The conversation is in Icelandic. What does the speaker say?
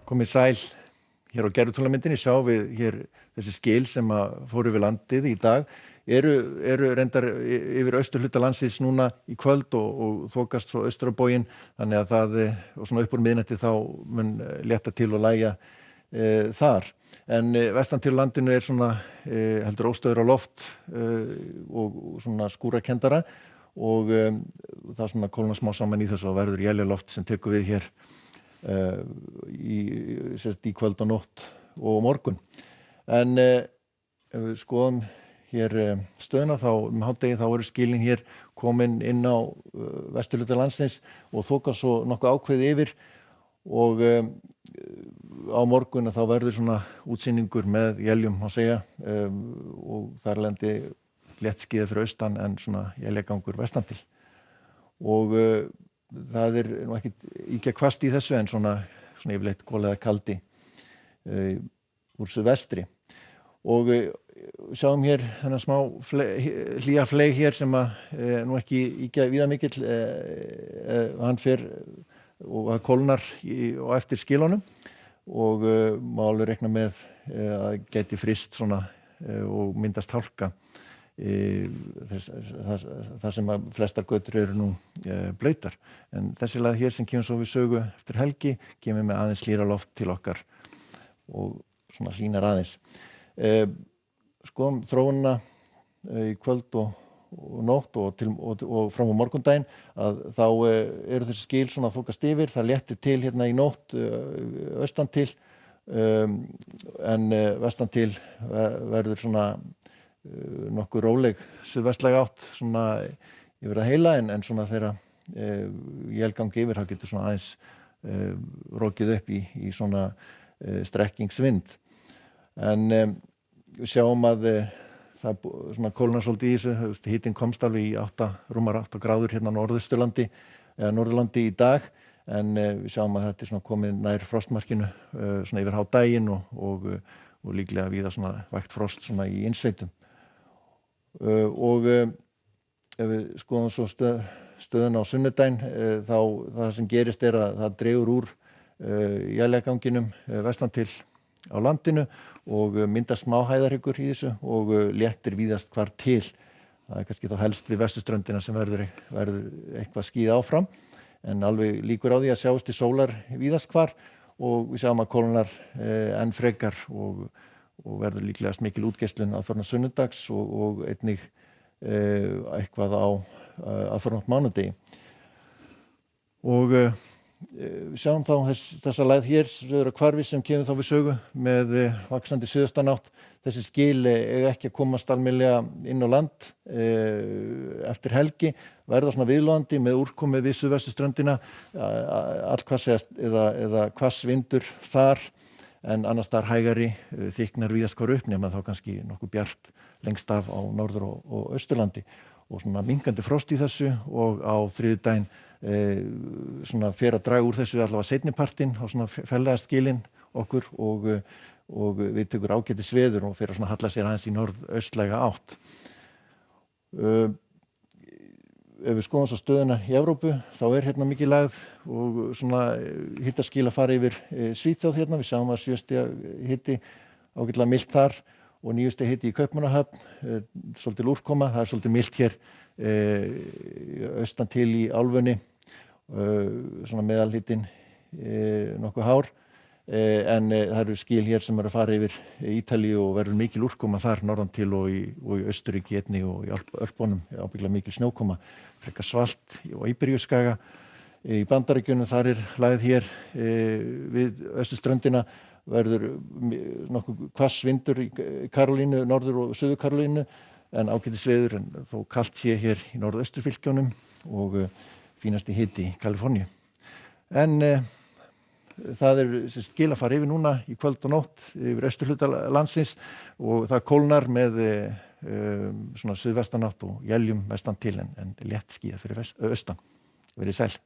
Komið sæl. Hér á gervitunglamyndinni sjáum við hér þessi skil sem fóru við landið í dag eru reyndar yfir austurhluta landsins núna í kvöld og þokast svo austur á bóginn, þannig að það og svona upp úr miðnætti þá mun létta til og lægja þar. En vestan til landinu svona heldur óstöður á loft og svona skúrakendara og það svona kólnar smá saman í þessu og verður éljarloft sem tekur við hér í kvöld og nótt og morgun. En ef við skoðum hér stöðuna þá hádegi þá eru skilin hér komin inn á vesturhluta landsins og þokast svo nokkuð ákveðið yfir og á morgun þá verður svona útsýningur með éljum má segja og þar lendi léttskýjað fyrir austan en svona éljagangur vestan til. Og það nú ekkert ýkja hvasst í þessu en svona yfirleitt gola eða kaldi úr suðvestri. Og sjáum hér þennan smá hlýja fleyg hér sem nú ekki ýkja víða mikill hann fer og það kólnar og eftir skilunum og má alveg reikna með að gæti fryst svona og myndast hálka það sem að flestar götur eru nú blautar. En þessi lag hér sem kemur svo við sögu eftir helgi kemur með aðeins hlýra loft til okkar og svona hlýnar aðeins. Skoðum þróunina í kvöld og nótt og fram á morgundaginn að þá eru þessi skil svona þokast yfir, það léttir til hérna í nótt austan til en vestan til verður svona nokkuð róleg suðvestlæg átt svona yfir að heila en svona þegar élgangi yfir þá getur svona aðeins rokið upp í svona strekkingsvind. En við sjáum að það svona kólnar svolítið í þessu, hitinn komst alveg í rúmar 8 gráður hérna á Norðausturlandi eða Norðurlandi í dag en við sjáum að þetta svona komið nær frostmarkinu svona yfir hádaginn og líklega víða svona vægt frost svona í innsveitum. Og ef við skoðum svo stöðuna á sunnudaginn þá það sem gerist að það dregur úr éljaganginum vestan til á landinu og myndast smá hæðarhryggur í þessu og léttir víðast hvar til. Það kannski þá helst við vesturströndina sem verður eitthvað skýjað áfram en alveg líkur á því að sjást í sólar víðast hvar og við sjáum að kólnar enn frekar og verður líklegast mikil útgeislun aðfarna sunnudags og einnig eitthvað á aðfarna mánudegi. Og við sjáum þá þessa lægð hér söður á hvarfi sem kemur þá við sögu með vaxandi suðaustanátt. Þessi skil eiga ekki að komast almennilega inn á land eftir helgi, verða svona viðlóðandi með úrkomu við suðvesturströndina, allhvass eða hvass vindur þar en annars staðar hægari þykknar víðast hvar upp nema þá kannski nokkuð bjart lengst af á Norður- og Austurlandi og svona minnkandi frost í þessu og á þriðjudaginn svona fer að draga úr þessu allavega seinnipartinn á svona fellega skilin okkur og við tekur ágætis veður og fer að svona halla sér aðeins í norðaustlæga átt. Ef við skoðum svo stöðuna í Evrópu þá hérna mikið lægð og svona hitaskil að fara yfir Svíþjóð hérna. Við sjáum að 7 stiga hiti ágætlega milt þar og 9 stiga hiti í Kaupmannahöfn, svolítil úrkoma, það svolítið milt hér austan til í álfunni, svona meðalhitinn nokkuð hár en það eru skil hér sem að fara yfir Ítalíu og verður mikil úrkoma þar norðan til og í Austurríki einnig og í Ölpunum ábyggilega mikil snjókoma, frekar svalt og Íberíuskaga. Í Bandaríkjunum þar lægð hér við austurströndina verður nokkuð hvass vindur í Karólínu, Norður- og Suður-Karólínu en ágætis veður en þó kalt sé hér í norðausturfylkjunum og fínasti hiti í Kaliforníu. En það skil að fara yfir núna í kvöld og nótt yfir austurhluta landsins og það kólnar með svona suðvestanátt og éljum vestan til en léttskýjað fyrir austan. Verið sæl.